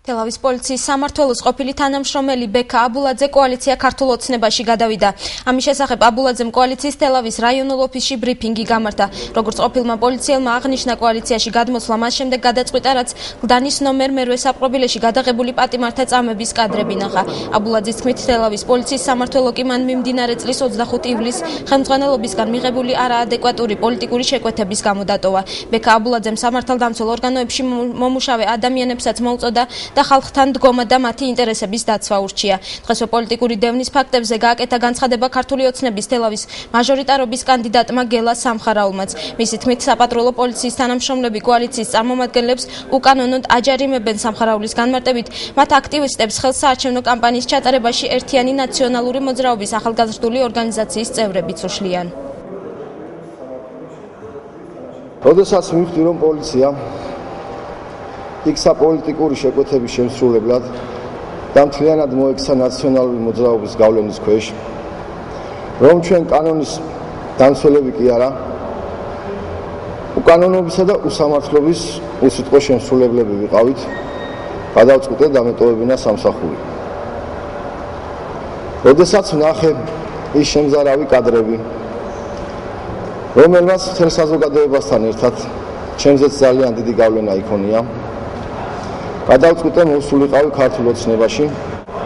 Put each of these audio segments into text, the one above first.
თელავის პოლიციის სამმართველოს ყოფილი თანამშრომელი ბექა აბულაძე კოალიცია ქართულ ოცნებაში გადავიდა. ამის შესახებ აბულაძემ კოალიციის თელავის რაიონულ ოფისში ბრიფინგი გამართა. როგორც ყოფილმა პოლიციელმა აღნიშნა, კოალიციაში გადმოსვლა მას შემდეგ გადაწყვიტა, რაც გლდანის ნომერ მერვე საპყრობილეში გადაღებული პატიმართა წამების კადრები ნახა. აბულაძის თქმით, თელავის პოლიციის სამმართველო კი მან მიმდინარე წლის 25 ივლისს ხელმძღვანელობისგან მიღებული არაადეკვატური პოლიტიკური შეკვეთების გამო დატოვა. ბექა აბულაძემ სამართალდამცველ ორგანოებში მომუშავე ადამიანებსაც მოუწოდა და ხალხთან დგომა და მათი ინტერესების დაცვა ურჩია. დღესვე პოლიტიკური დევნის ფაქტებზე გააკეთა განცხადება ქართული ოცნების თელავის მაჟორიტარობის კანდიდატმა გელა სამხარაულმაც. მისი თქმით, საპატრულო პოლიციის თანამშრომლები კოალიციის წარმომადგენლებს უკანონოდ აჯარიმებენ. სამხარაულის განმარტებით, მათ აქტივისტებს ხელს საარჩევნო კამპანიის ჩატარებაში ერთიანი ნაციონალური მოძრაობის ახალგაზრდული ორგანიზაციის წევრებიც უშლიან. როდესაც მივხვდი, რომ პოლიცია იქ საპოლიტიკური შეკვეთების შემსრულებლად და მთლიანად მოექცა ნაციონალური მოძრაობის გავლენის ქვეშ, რომ ჩვენ კანონის დამცველები კი არა, უკანონობისა და უსამართლობის უსიტყვო შემსრულებლები ვიყავით, გადავწყვიტე დამეტოვებინა სამსახური. როდესაც ვნახე ის შემზარავი კადრები, რომელმაც მთელ საზოგადოებასთან ერთად ჩემზეც ძალიან დიდი გავლენა იქონია, გადავწყვიტე მოსულიყავი ქართულ ოცნებაში,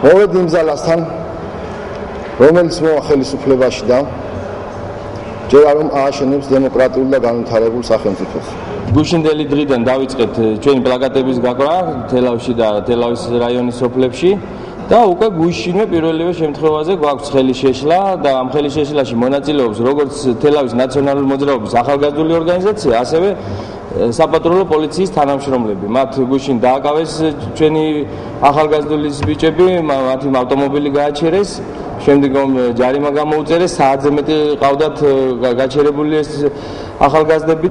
მოვედი იმ ძალასთან, რომელიც მოვა ხელისუფლებაში და ჯერა რომ ააშენებს დემოკრატიულ და განვითარებულ სახელმწიფოს. გუშინდელი დღიდან დავიწყეთ ჩვენი პლაკატების გაკვრა თელავში და თელავის რაიონის სოფლებში და უკვე გუშინვე პირველივე შემთხვევაზე გვაქვს ხელი შეშლა და ამ ხელი შეშლაში მონაწილეობს როგორც თელავის ნაციონალური მოძრაობის ახალგაზრდული ორგანიზაცია, ასევე საპატრულო პოლიციის თანამშრომლები. მათ გუშინ დააკავეს ჩვენი ახალგაზრდულის ბიჭები, მათი ავტომობილი გააჩერეს, შემდეგ ჯარიმა გამოუწერეს, საათზე მეტი ყავდათ გაჩერებული ეს ახალგაზრდები.